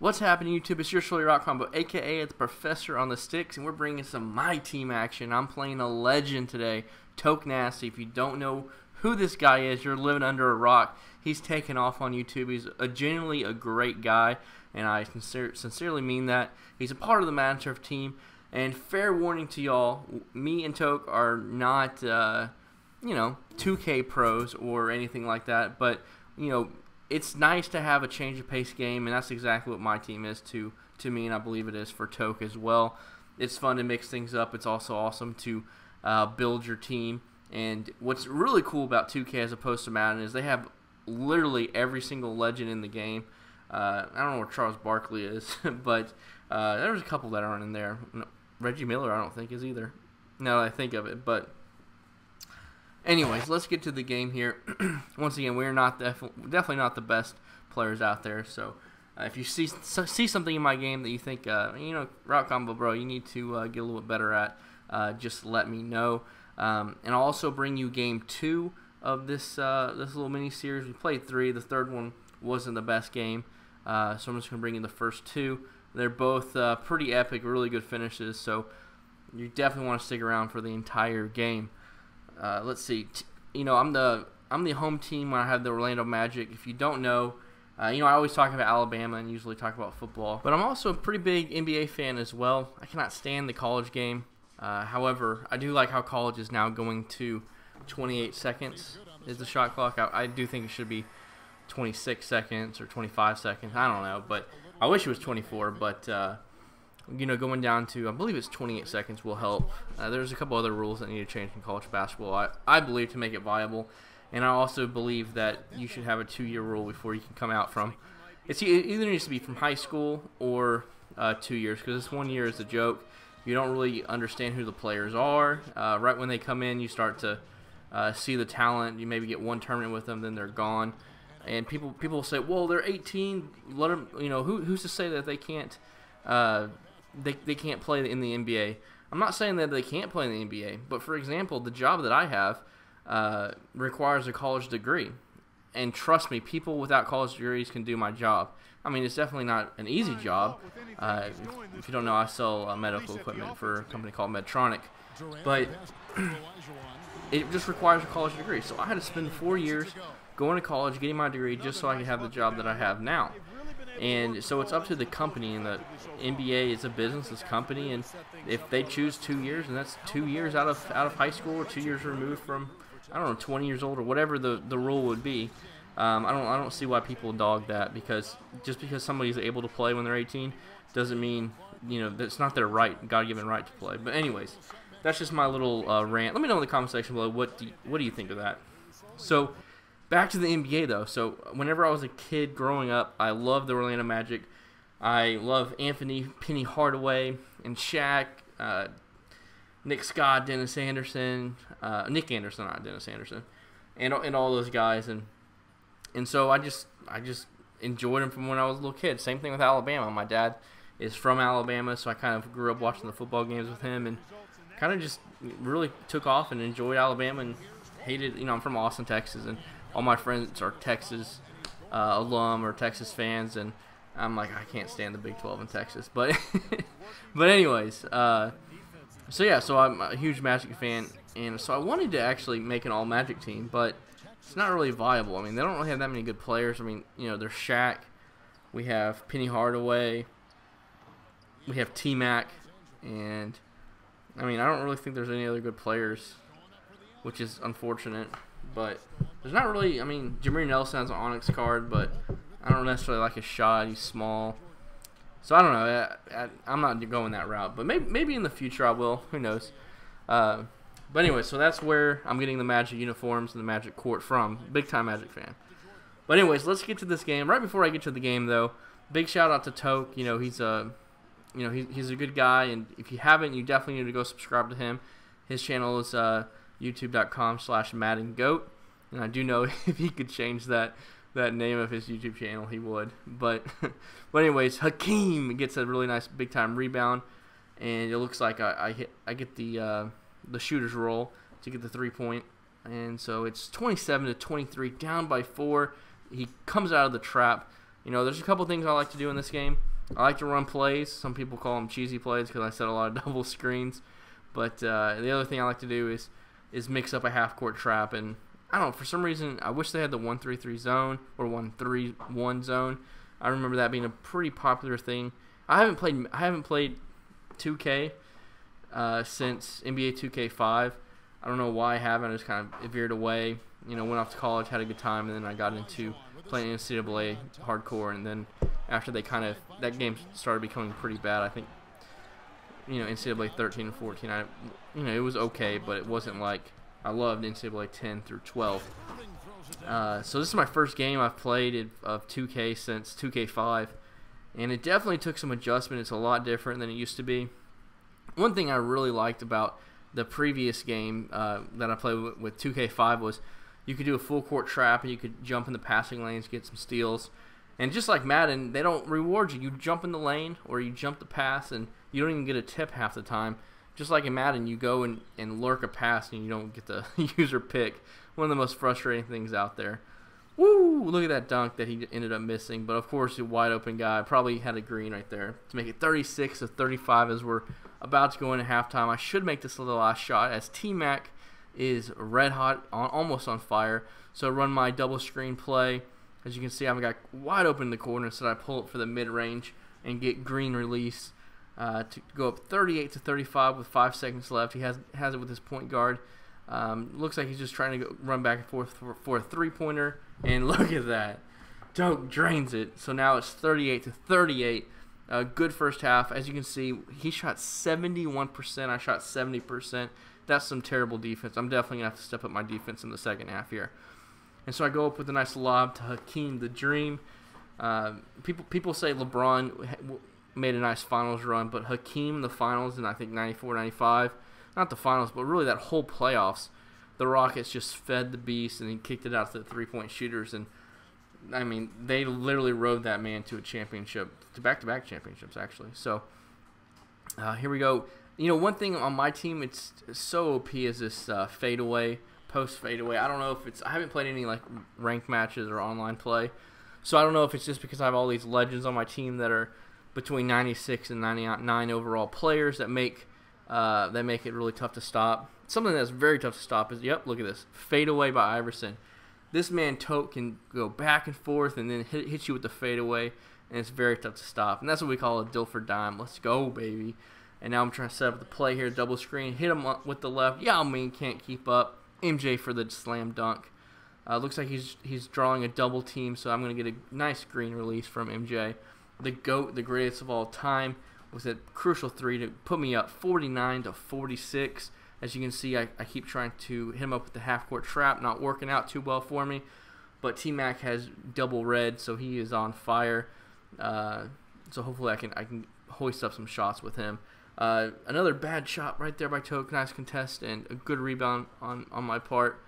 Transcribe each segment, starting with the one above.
What's happening, YouTube? It's your Shirley Rock Combo, aka the Professor on the Sticks, and we're bringing some My Team action. I'm playing a legend today, Toke Nasty. If you don't know who this guy is, you're living under a rock. He's taken off on YouTube. He's genuinely a great guy, and I sincerely mean that. He's a part of the Madden Turf team, and fair warning to y'all, me and Toke are not, 2K pros or anything like that, but, it's nice to have a change of pace game, and that's exactly what My Team is to me, and I believe it is for Toke as well. It's fun to mix things up. It's also awesome to build your team. And what's really cool about 2K as opposed to Madden is they have literally every single legend in the game. I don't know where Charles Barkley is, but there's a couple that aren't in there. Reggie Miller I don't think is either, now that I think of it. But anyways, let's get to the game here. Once again, we're not definitely not the best players out there. So if you see something in my game that you think, Rock Combo Bro, you need to get a little bit better at, just let me know. And I'll also bring you game 2 of this little mini series. We played 3. The third one wasn't the best game, so I'm just gonna bring in the first 2. They're both pretty epic, really good finishes. So you definitely want to stick around for the entire game. Let's see. I'm the home team when I have the Orlando Magic. If you don't know, I always talk about Alabama and usually talk about football. But I'm also a pretty big NBA fan as well. I cannot stand the college game. However, I do like how college is now going to 28 seconds is the shot clock. I do think it should be 26 seconds or 25 seconds. I don't know, but I wish it was 24. But going down to, I believe it's 28 seconds will help. There's a couple other rules that need to change in college basketball, I believe, to make it viable. And I also believe that you should have a 2-year rule before you can come out from. It either needs to be from high school or 2 years, because this 1 year is a joke. You don't really understand who the players are. Right when they come in, you start to see the talent. You maybe get one tournament with them, then they're gone. And people will say, "Well, they're 18. Let them." Who's to say that they can't? They can't play in the NBA. I'm not saying that they can't play in the NBA, but for example, the job that I have requires a college degree. And trust me, people without college degrees can do my job. I mean, it's definitely not an easy job. If you don't know, I sell medical equipment for a company called Medtronic. But it just requires a college degree. So I had to spend 4 years going to college, getting my degree, just so I could have the job that I have now. And so it's up to the company, and the NBA is a business, it's a company, and if they choose 2 years, and that's 2 years out of high school, or 2 years removed from, 20 years old, or whatever the rule would be. I don't see why people dog that, because just because somebody's able to play when they're 18 doesn't mean that's not their right, God-given right to play. But anyways, that's just my little rant. Let me know in the comment section below what do you think of that. So back to the NBA though. So whenever I was a kid growing up, I loved the Orlando Magic. I love Anthony Penny Hardaway and Shaq, Nick Scott, Dennis Anderson, Nick Anderson, not Dennis Anderson, and all those guys, and so I just enjoyed them from when I was a little kid. Same thing with Alabama. My dad is from Alabama, so I kind of grew up watching the football games with him, and kind of just really took off and enjoyed Alabama and hated. I'm from Austin, Texas, and all my friends are Texas alum or Texas fans, and I'm like, I can't stand the Big 12 in Texas. But but anyways. So I'm a huge Magic fan, and so I wanted to actually make an all-Magic team, but it's not really viable. I mean, they don't really have that many good players. I mean, there's Shaq, we have Penny Hardaway, we have T-Mac, and I mean, I don't really think there's any other good players, which is unfortunate, but there's not really. I mean, Jameer Nelson has an Onyx card, but I don't necessarily like his shot. He's small. So I don't know. I'm not going that route, but maybe in the future I will. Who knows? But anyway, so that's where I'm getting the Magic uniforms and the Magic court from. Big time Magic fan. But anyways, let's get to this game. Right before I get to the game, though, big shout out to Toke. He's a good guy, and if you haven't, you definitely need to go subscribe to him. His channel is youtube.com/MaddenGoat, and I do know if he could change that name of his YouTube channel, he would. But anyways, Hakeem gets a really nice big time rebound, and it looks like I get the shooter's roll to get the 3-point, and so it's 27-23, down by 4. He comes out of the trap. There's a couple things I like to do in this game. I like to run plays. Some people call them cheesy plays because I set a lot of double screens. But the other thing I like to do is mix up a half-court trap. And I don't know, for some reason, I wish they had the 1-3-3 zone or 1-3-1 zone. I remember that being a pretty popular thing. I haven't played 2K since NBA 2K5. I don't know why I haven't. I just kind of veered away. Went off to college, had a good time, and then I got into playing NCAA hardcore. And then after that game started becoming pretty bad. I think NCAA 13 and 14. It was okay, but it wasn't like I loved NCAA 10 through 12. So this is my first game I've played of 2K since 2K5, and it definitely took some adjustment. It's a lot different than it used to be. One thing I really liked about the previous game that I played with 2K5 was you could do a full court trap and you could jump in the passing lanes, get some steals. And just like Madden, they don't reward you. You jump in the lane or you jump the pass and you don't even get a tip half the time. Just like in Madden, you go and lurk a pass and you don't get the user pick. One of the most frustrating things out there. Woo! Look at that dunk that he ended up missing. But of course, a wide open guy probably had a green right there to make it 36-35 as we're about to go into halftime. I should make this the last shot as T-Mac is red hot, almost on fire. So I run my double screen play. As you can see, I've got wide open in the corner, so I pull it for the mid-range and get green release to go up 38-35 with 5 seconds left. He has it with his point guard. Looks like he's just trying to run back and forth for a three-pointer, and look at that. Doak drains it. So now it's 38-38. Good first half. As you can see, he shot 71%. I shot 70%. That's some terrible defense. I'm definitely going to have to step up my defense in the second half here. And so I go up with a nice lob to Hakeem the Dream. People say LeBron made a nice finals run, but Hakeem in the finals in I think 94, 95, not the finals, but really that whole playoffs, the Rockets just fed the beast and he kicked it out to the three-point shooters. And I mean, they literally rode that man to a championship, to back-to-back championships actually. So here we go. One thing on my team, it's so OP is this fadeaway. Post fadeaway. I don't know if I haven't played any like ranked matches or online play, so I don't know if it's just because I have all these legends on my team that are between 96 and 99 overall players that make it really tough to stop. Something that's very tough to stop is look at this fadeaway by Iverson. This man Tote can go back and forth and then hit you with the fadeaway, and it's very tough to stop. And that's what we call a Dilfer dime. Let's go, baby. And now I'm trying to set up the play here, double screen, hit him with the left. Yao Ming can't keep up. MJ for the slam dunk. Looks like he's drawing a double team, so I'm going to get a nice green release from MJ. The GOAT, the greatest of all time, with a crucial three to put me up 49-46. As you can see, I keep trying to hit him up with the half-court trap, not working out too well for me. But T-Mac has double red, so he is on fire. So hopefully I can hoist up some shots with him. Another bad shot right there by Toke. Nice contest and a good rebound on my part.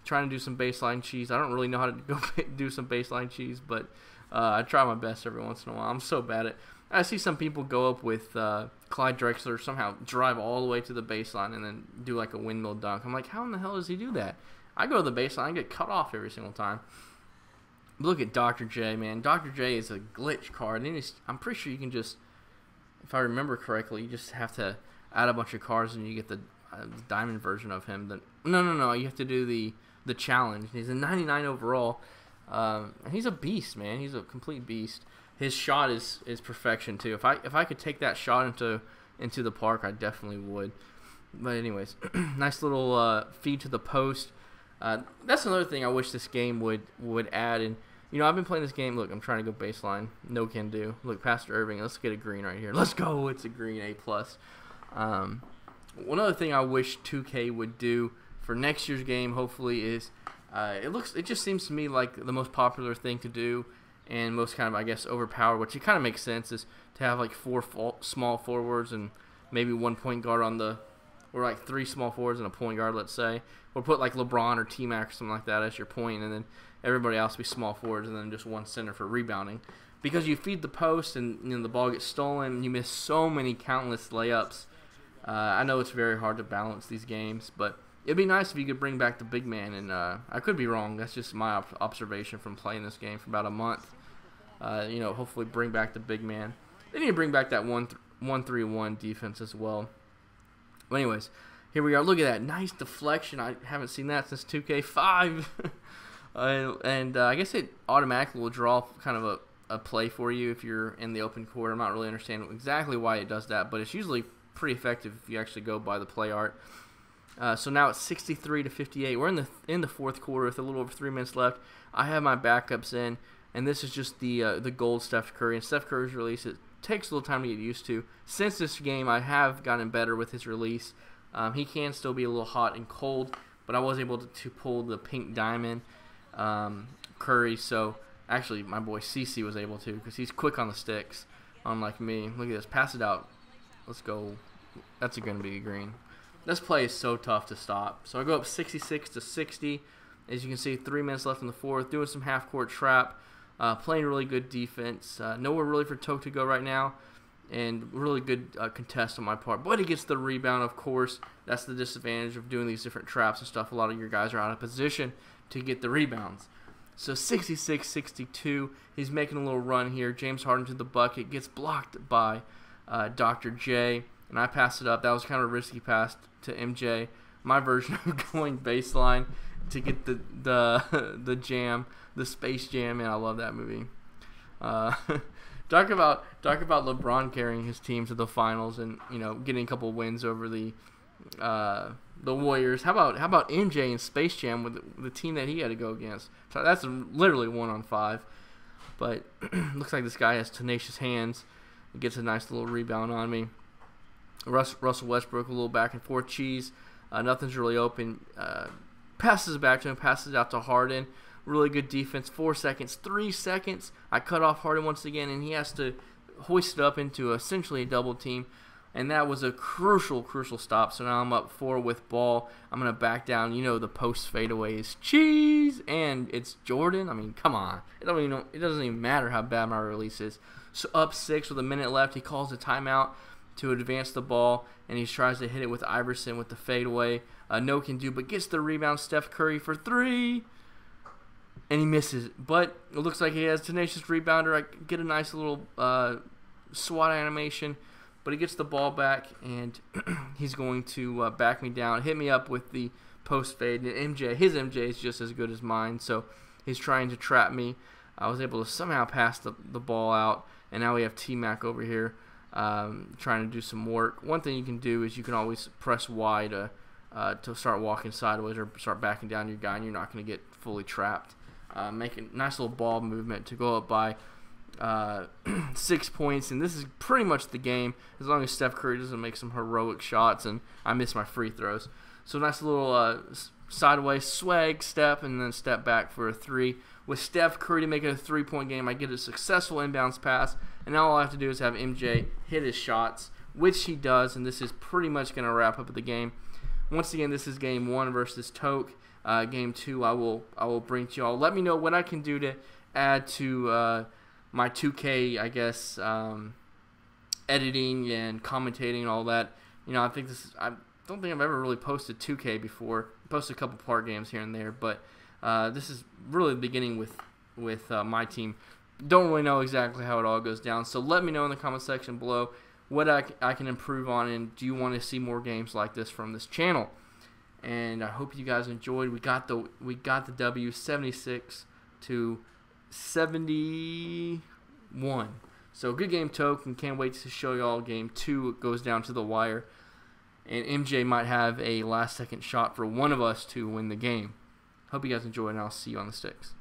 Trying to do some baseline cheese. I don't really know how to go do some baseline cheese, but I try my best every once in a while. I'm so bad at it. I see some people go up with Clyde Drexler, somehow drive all the way to the baseline and then do like a windmill dunk. I'm like, how in the hell does he do that? I go to the baseline, I get cut off every single time. Look at Dr. J, man. Dr. J is a glitch card. And I'm pretty sure you can just, if I remember correctly, you just have to add a bunch of cards and you get the diamond version of him. No. You have to do the challenge. He's a 99 overall. And he's a beast, man. He's a complete beast. His shot is perfection too. If I could take that shot into the park, I definitely would. But anyways, nice little feed to the post. That's another thing I wish this game would add. And I've been playing this game. Look, I'm trying to go baseline. No can do. Look, Pastor Irving. Let's get a green right here. Let's go. It's a green A+. One other thing I wish 2K would do for next year's game, hopefully, is it just seems to me like the most popular thing to do and most kind of, I guess, overpowered, which it kind of makes sense, is to have like 4 small forwards and maybe 1 point guard or like 3 small forwards and a point guard, let's say, or put like LeBron or T-Mac or something like that as your point, and then everybody else be small forwards and then just one center for rebounding. Because you feed the post and the ball gets stolen and you miss so many countless layups. I know it's very hard to balance these games, but it'd be nice if you could bring back the big man. And I could be wrong. That's just my observation from playing this game for about a month. Hopefully bring back the big man. They need to bring back that 1-3-1 defense as well. But anyways, here we are. Look at that. Nice deflection. I haven't seen that since 2K5. I guess it automatically will draw kind of a play for you if you're in the open court. I'm not really understanding exactly why it does that, but it's usually pretty effective if you actually go by the play art. So now it's 63-58. We're in the fourth quarter with a little over 3 minutes left. I have my backups in, and this is just the gold Steph Curry. And Steph Curry's release, it takes a little time to get used to. Since this game, I have gotten better with his release. He can still be a little hot and cold, but I was able to pull the pink diamond Curry. So actually, my boy CC was able to because he's quick on the sticks, unlike me. Look at this. Pass it out. Let's go. That's going to be a green. This play is so tough to stop. So I go up 66-60. As you can see, 3 minutes left in the fourth. Doing some half-court trap. Playing really good defense. Nowhere really for Toke to go right now. And really good contest on my part. But he gets the rebound, of course. That's the disadvantage of doing these different traps and stuff. A lot of your guys are out of position to get the rebounds. So 66-62. He's making a little run here. James Harden to the bucket. Gets blocked by Dr. J. And I pass it up. That was kind of a risky pass to MJ. My version of going baseline to get the jam, the Space Jam, and I love that movie. Talk about LeBron carrying his team to the finals and getting a couple wins over the Warriors. How about MJ in Space Jam with the team that he had to go against? So that's literally 1-on-5. But looks like this guy has tenacious hands. He gets a nice little rebound on me. Russell Westbrook, a little back and forth cheese. Nothing's really open. Passes it back to him, passes it out to Harden. Really good defense. 4 seconds, 3 seconds. I cut off Harden once again, and he has to hoist it up into essentially a double team. And that was a crucial stop. So now I'm up 4 with ball. I'm going to back down. The post fadeaways. Cheese! And it's Jordan. I mean, come on. It doesn't even matter how bad my release is. So up 6 with a minute left. He calls a timeout to advance the ball, and he tries to hit it with Iverson with the fadeaway. No can do, but gets the rebound. Steph Curry for 3, and he misses. But it looks like he has tenacious rebounder. I get a nice little SWAT animation, but he gets the ball back, and he's going to back me down, hit me up with the post fade. And his MJ is just as good as mine, so he's trying to trap me. I was able to somehow pass the ball out, and now we have T-Mac over here. Trying to do some work. One thing you can do is you can always press Y to start walking sideways or start backing down your guy, and you're not going to get fully trapped. Make a nice little ball movement to go up by 6 points, and this is pretty much the game as long as Steph Curry doesn't make some heroic shots and I miss my free throws. So nice little sideways swag step and then step back for a 3. With Steph Curry to make it a 3-point game, I get a successful inbounds pass, and now all I have to do is have MJ hit his shots, which he does, and this is pretty much going to wrap up the game. Once again, this is Game 1 versus Toke. Game 2 I will bring to y'all. Let me know what I can do to add to my 2K, I guess, editing and commentating and all that. I think I don't think I've ever really posted 2K before. I posted a couple part games here and there, but this is really the beginning with my team. Don't really know exactly how it all goes down, so let me know in the comment section below what I can improve on, and do you want to see more games like this from this channel? And I hope you guys enjoyed. We got the W, 76-71. So good game, Toke, and can't wait to show y'all Game 2. It goes down to the wire, and MJ might have a last-second shot for one of us to win the game. Hope you guys enjoy, and I'll see you on the sticks.